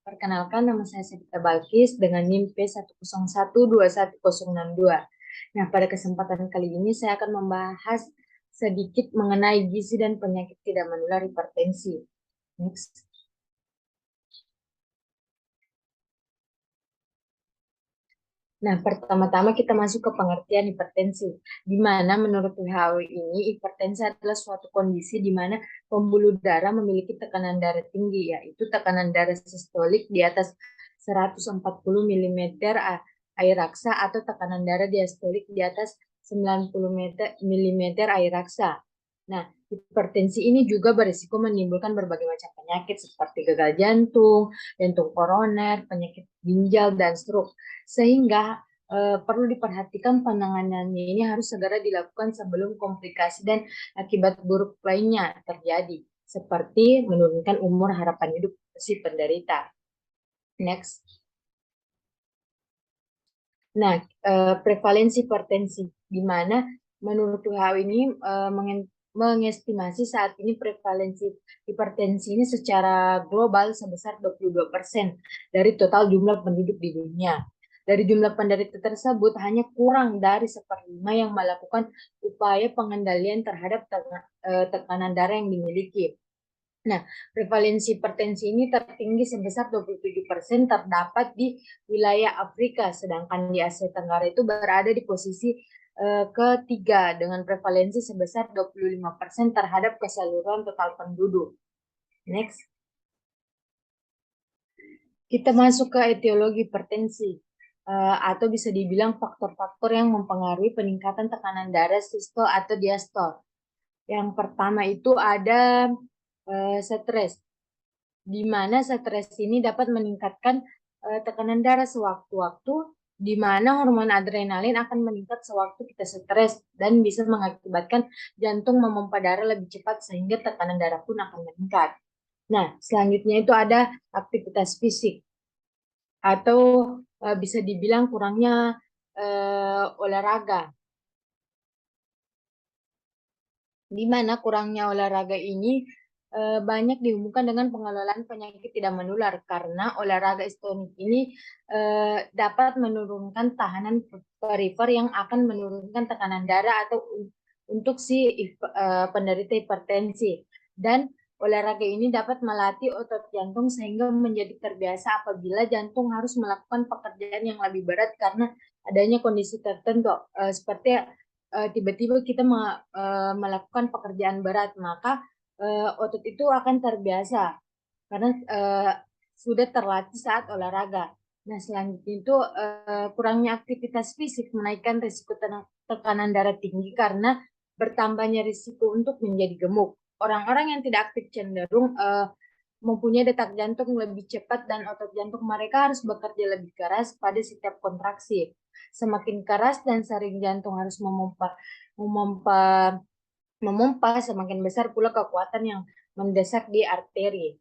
Perkenalkan, nama saya Sabita Balkis dengan NIM P101211062. Nah, pada kesempatan kali ini saya akan membahas sedikit mengenai gizi dan penyakit tidak menular hipertensi. Next. Nah, pertama-tama kita masuk ke pengertian hipertensi, di mana menurut WHO ini hipertensi adalah suatu kondisi di mana pembuluh darah memiliki tekanan darah tinggi, yaitu tekanan darah sistolik di atas 140 mm air raksa atau tekanan darah diastolik di atas 90 mm air raksa. Nah, hipertensi ini juga berisiko menimbulkan berbagai macam penyakit seperti gagal jantung, jantung koroner, penyakit ginjal, dan stroke. Sehingga perlu diperhatikan penanganannya ini harus segera dilakukan sebelum komplikasi dan akibat buruk lainnya terjadi, seperti menurunkan umur harapan hidup si penderita. Next. Nah, prevalensi hipertensi, di mana menurut WHO ini mengestimasi saat ini prevalensi hipertensi ini secara global sebesar 22% dari total jumlah penduduk di dunia. Dari jumlah penderita tersebut, hanya kurang dari 1/5 yang melakukan upaya pengendalian terhadap tekanan darah yang dimiliki. Nah, prevalensi hipertensi ini tertinggi sebesar 27% terdapat di wilayah Afrika, sedangkan di Asia Tenggara itu berada di posisi ketiga dengan prevalensi sebesar 25% terhadap keseluruhan total penduduk. Next. Kita masuk ke etiologi hipertensi, atau bisa dibilang faktor-faktor yang mempengaruhi peningkatan tekanan darah sistol atau diastol. Yang pertama itu ada stres, di mana stres ini dapat meningkatkan tekanan darah sewaktu-waktu, di mana hormon adrenalin akan meningkat sewaktu kita stres dan bisa mengakibatkan jantung memompa darah lebih cepat sehingga tekanan darah pun akan meningkat. Nah, selanjutnya itu ada aktivitas fisik atau bisa dibilang kurangnya olahraga. Di mana kurangnya olahraga ini banyak dihubungkan dengan pengelolaan penyakit tidak menular karena olahraga istonik ini dapat menurunkan tahanan perifer yang akan menurunkan tekanan darah atau untuk si penderita hipertensi, dan olahraga ini dapat melatih otot jantung sehingga menjadi terbiasa apabila jantung harus melakukan pekerjaan yang lebih berat karena adanya kondisi tertentu seperti tiba-tiba kita melakukan pekerjaan berat, maka otot itu akan terbiasa karena sudah terlatih saat olahraga. Nah, selanjutnya itu kurangnya aktivitas fisik menaikkan risiko tekanan darah tinggi karena bertambahnya risiko untuk menjadi gemuk. Orang-orang yang tidak aktif cenderung mempunyai detak jantung lebih cepat dan otot jantung mereka harus bekerja lebih keras pada setiap kontraksi. Semakin keras dan sering jantung harus memompa, semakin besar pula kekuatan yang mendesak di arteri.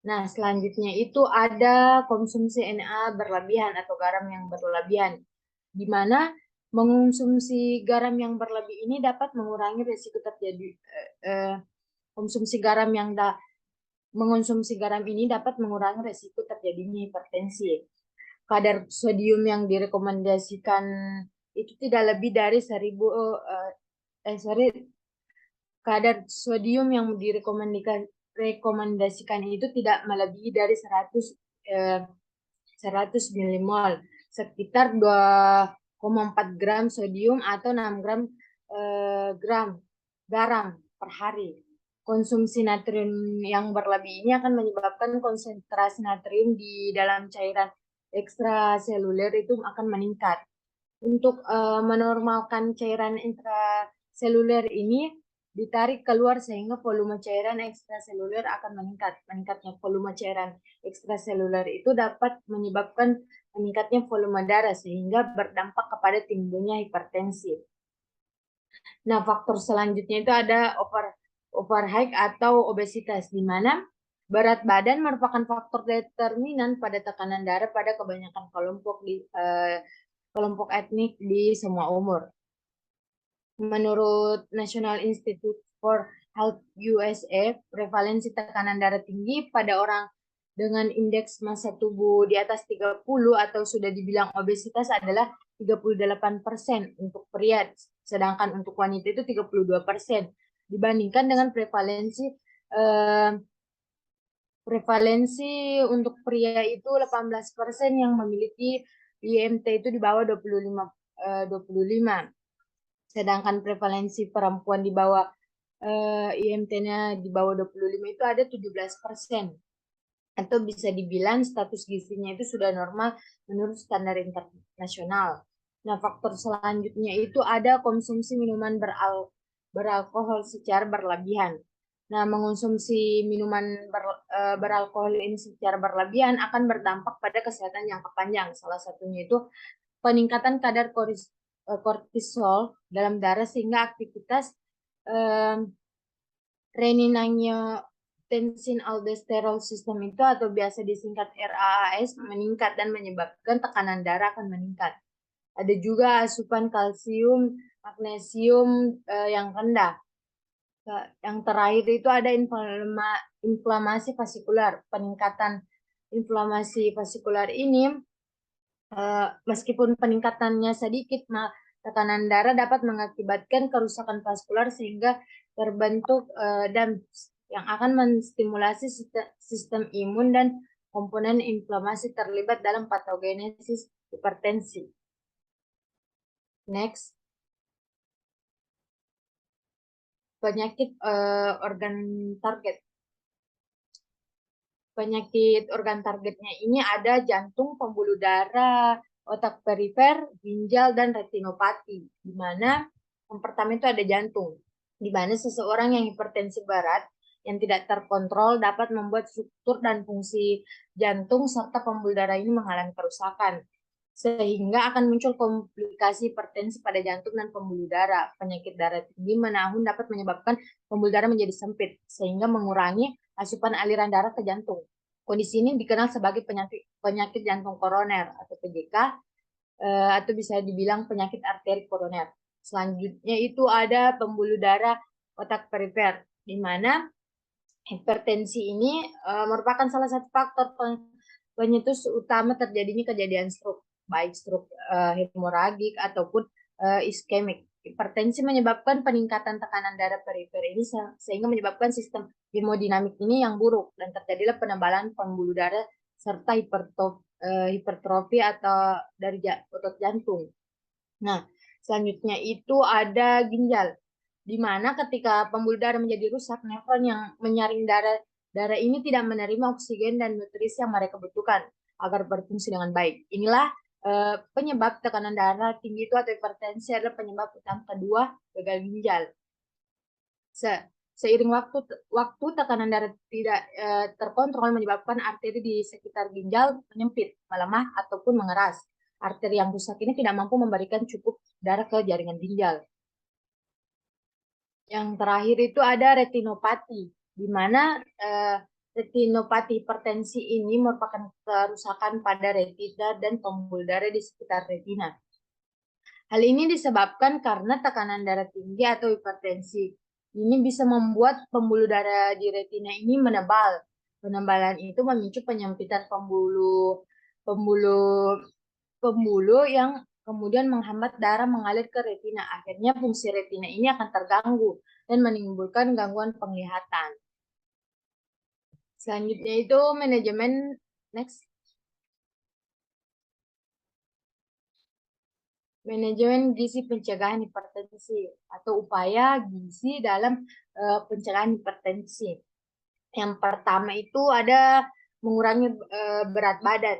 Nah, selanjutnya itu ada konsumsi Na berlebihan atau garam yang berlebihan, di mana mengonsumsi garam yang berlebih ini dapat mengurangi risiko terjadi konsumsi garam yang mengonsumsi garam ini dapat mengurangi risiko terjadinya hipertensi. Kadar sodium yang direkomendasikan itu tidak lebih dari 1000 kadar sodium yang direkomendasikan itu tidak melebihi dari 100 milimol, sekitar 2,4 gram sodium atau 6 gram garam per hari. Konsumsi natrium yang berlebih ini akan menyebabkan konsentrasi natrium di dalam cairan ekstraseluler itu akan meningkat. Untuk menormalkan cairan intraseluler ini ditarik keluar sehingga volume cairan ekstraseluler akan meningkat. Meningkatnya volume cairan ekstraseluler itu dapat menyebabkan meningkatnya volume darah sehingga berdampak kepada timbulnya hipertensi. Nah, faktor selanjutnya itu ada overweight atau obesitas, di mana berat badan merupakan faktor determinan pada tekanan darah pada kebanyakan kelompok etnik di semua umur. Menurut National Institute for Health USA, prevalensi tekanan darah tinggi pada orang dengan indeks massa tubuh di atas 30 atau sudah dibilang obesitas adalah 38% untuk pria, sedangkan untuk wanita itu 32%. Dibandingkan dengan prevalensi untuk pria itu 18% yang memiliki IMT itu di bawah 25. Sedangkan prevalensi perempuan di bawah IMT-nya di bawah 25 itu ada 17%. Atau bisa dibilang status gizinya itu sudah normal menurut standar internasional. Nah, faktor selanjutnya itu ada konsumsi minuman beralkohol secara berlebihan. Nah, mengonsumsi minuman beralkohol ini secara berlebihan akan berdampak pada kesehatan jangka panjang. Salah satunya itu peningkatan kadar kortisol dalam darah sehingga aktivitas eh, renin-angiotensin aldosterone system itu atau biasa disingkat RAAS meningkat dan menyebabkan tekanan darah akan meningkat. Ada juga asupan kalsium, magnesium yang rendah. Yang terakhir itu ada inflamasi vasikular. Peningkatan inflamasi vasikular ini meskipun peningkatannya sedikit, tekanan darah dapat mengakibatkan kerusakan vaskular sehingga terbentuk DAMPS yang akan menstimulasi sistem imun dan komponen inflamasi terlibat dalam patogenesis hipertensi. Next. Penyakit organ target. Penyakit organ targetnya ini ada jantung, pembuluh darah, otak perifer, ginjal, dan retinopati. Di mana yang pertama itu ada jantung. Di mana seseorang yang hipertensi berat yang tidak terkontrol dapat membuat struktur dan fungsi jantung serta pembuluh darah ini mengalami kerusakan. Sehingga akan muncul komplikasi hipertensi pada jantung dan pembuluh darah. Penyakit darah tinggi menahun dapat menyebabkan pembuluh darah menjadi sempit, sehingga mengurangi asupan aliran darah ke jantung. Kondisi ini dikenal sebagai penyakit jantung koroner atau PJK, atau bisa dibilang penyakit arteri koroner. Selanjutnya itu ada pembuluh darah otak perifer, di mana hipertensi ini merupakan salah satu faktor penyetus utama terjadinya kejadian stroke, baik stroke hemoragik ataupun iskemik. Hipertensi menyebabkan peningkatan tekanan darah perifer ini sehingga menyebabkan sistem hemodinamik ini yang buruk dan terjadilah penebalan pembuluh darah serta hipertrofi atau dari otot jantung. Nah, selanjutnya itu ada ginjal, di mana ketika pembuluh darah menjadi rusak, nefron yang menyaring darah ini tidak menerima oksigen dan nutrisi yang mereka butuhkan agar berfungsi dengan baik. Inilah penyebab tekanan darah tinggi itu atau hipertensi adalah penyebab utama kedua gagal ginjal. Seiring waktu tekanan darah tidak terkontrol menyebabkan arteri di sekitar ginjal menyempit, melemah ataupun mengeras. Arteri yang rusak ini tidak mampu memberikan cukup darah ke jaringan ginjal. Yang terakhir itu ada retinopati, di mana retinopati hipertensi ini merupakan kerusakan pada retina dan pembuluh darah di sekitar retina. Hal ini disebabkan karena tekanan darah tinggi atau hipertensi. Ini bisa membuat pembuluh darah di retina ini menebal. Penebalan itu memicu penyempitan pembuluh yang kemudian menghambat darah mengalir ke retina. Akhirnya fungsi retina ini akan terganggu dan menimbulkan gangguan penglihatan. Selanjutnya itu manajemen. Next. Manajemen gizi pencegahan hipertensi atau upaya gizi dalam pencegahan hipertensi. Yang pertama itu ada mengurangi berat badan,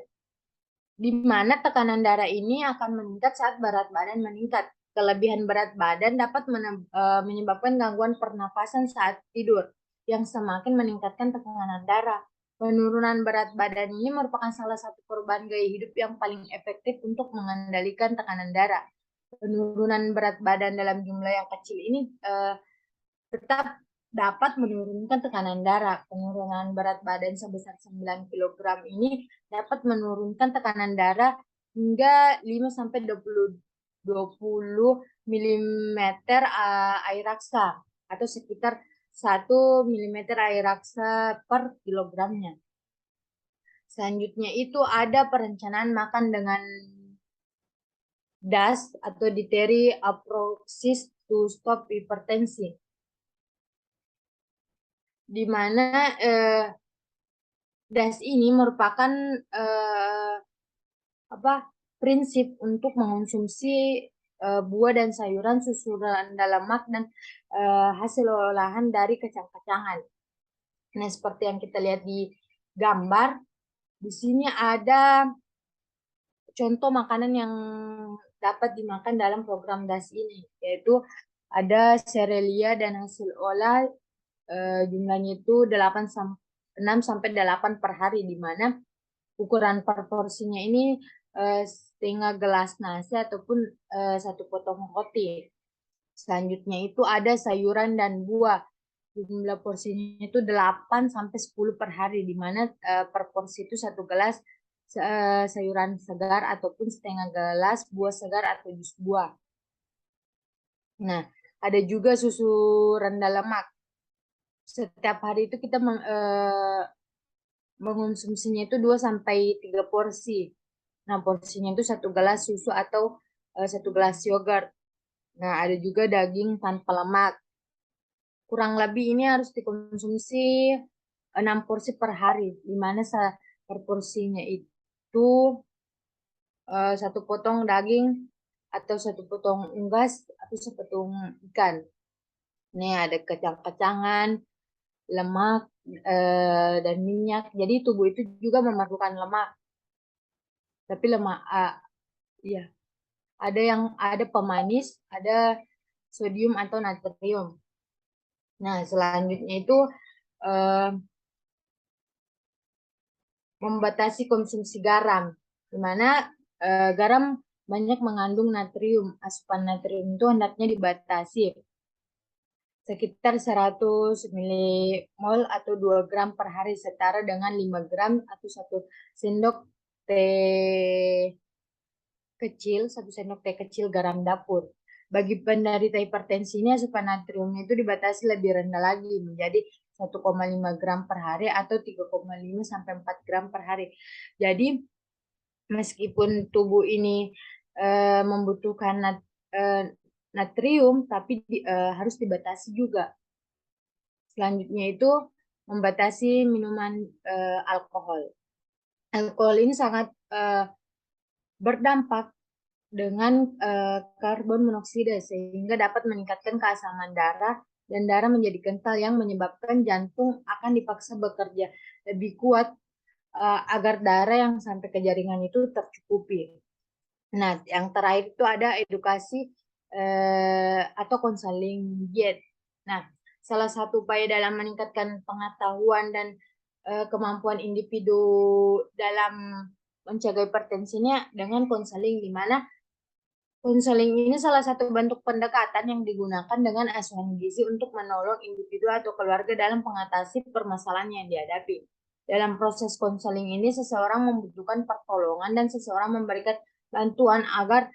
di mana tekanan darah ini akan meningkat saat berat badan meningkat. Kelebihan berat badan dapat menyebabkan gangguan pernapasan saat tidur, yang semakin meningkatkan tekanan darah. Penurunan berat badan ini merupakan salah satu perubahan gaya hidup yang paling efektif untuk mengendalikan tekanan darah. Penurunan berat badan dalam jumlah yang kecil ini tetap dapat menurunkan tekanan darah. Penurunan berat badan sebesar 9 kg ini dapat menurunkan tekanan darah hingga 5-20 mm air raksa atau sekitar 1 mm air raksa per kilogramnya. Selanjutnya itu ada perencanaan makan dengan DAS atau dietary approaches to stop hypertension, di mana DAS ini merupakan prinsip untuk mengonsumsi buah dan sayuran, susu rendah lemak, dan hasil olahan dari kacang-kacangan. Nah, seperti yang kita lihat di gambar, di sini ada contoh makanan yang dapat dimakan dalam program DAS ini, yaitu ada serelia dan hasil olah, jumlahnya itu 6 sampai 8 per hari, di mana ukuran per porsinya ini setengah gelas nasi ataupun 1 potong roti. Selanjutnya itu ada sayuran dan buah. Jumlah porsinya itu 8 sampai 10 per hari, di mana per porsi itu 1 gelas sayuran segar ataupun setengah gelas buah segar atau jus buah. Nah, ada juga susu rendah lemak. Setiap hari itu kita mengonsumsinya itu 2 sampai 3 porsi. Nah, porsinya itu 1 gelas susu atau 1 gelas yogurt. Nah, ada juga daging tanpa lemak. Kurang lebih ini harus dikonsumsi 6 porsi per hari, di mana per porsinya itu 1 potong daging atau 1 potong unggas atau 1 potong ikan. Ini ada kacang-kacangan, lemak, dan minyak. Jadi tubuh itu juga memerlukan lemak. Tapi lemak ya, ada pemanis, ada sodium atau natrium. Nah, selanjutnya itu membatasi konsumsi garam, di mana garam banyak mengandung natrium. Asupan natrium itu hendaknya dibatasi sekitar 100 milimol atau 2 gram per hari, setara dengan 5 gram atau 1 sendok teh kecil, 1 sendok teh kecil garam dapur. Bagi penderita hipertensi ini asupan natriumnya itu dibatasi lebih rendah lagi menjadi 1,5 gram per hari atau 3,5 sampai 4 gram per hari. Jadi meskipun tubuh ini membutuhkan natrium, tapi harus dibatasi juga. Selanjutnya itu membatasi minuman alkohol. Alkohol ini sangat berdampak dengan karbon monoksida, sehingga dapat meningkatkan keasaman darah dan darah menjadi kental yang menyebabkan jantung akan dipaksa bekerja lebih kuat agar darah yang sampai ke jaringan itu tercukupi. Nah, yang terakhir itu ada edukasi atau konseling diet. Nah, salah satu upaya dalam meningkatkan pengetahuan dan kemampuan individu dalam mencegah hipertensinya dengan konseling, di mana konseling ini salah satu bentuk pendekatan yang digunakan dengan asuhan gizi untuk menolong individu atau keluarga dalam mengatasi permasalahan yang dihadapi. Dalam proses konseling ini, seseorang membutuhkan pertolongan dan seseorang memberikan bantuan agar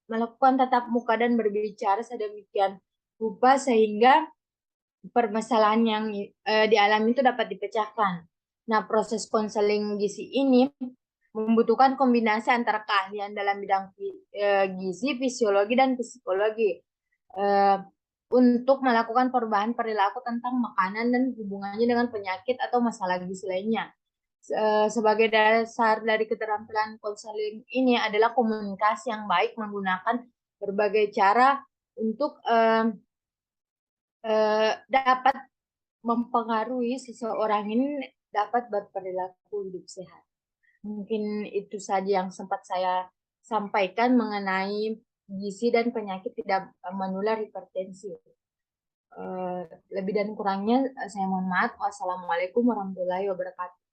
melakukan tatap muka dan berbicara sedemikian rupa sehingga permasalahan yang dialami itu dapat dipecahkan. Nah, proses konseling gizi ini membutuhkan kombinasi antara keahlian dalam bidang gizi, fisiologi, dan psikologi untuk melakukan perubahan perilaku tentang makanan dan hubungannya dengan penyakit atau masalah gizi lainnya. Sebagai dasar dari keterampilan konseling ini adalah komunikasi yang baik menggunakan berbagai cara untuk dapat mempengaruhi seseorang ini dapat berperilaku hidup sehat. Mungkin itu saja yang sempat saya sampaikan mengenai gizi dan penyakit tidak menular hipertensi. Lebih dan kurangnya saya mohon maaf. Wassalamualaikum warahmatullahi wabarakatuh.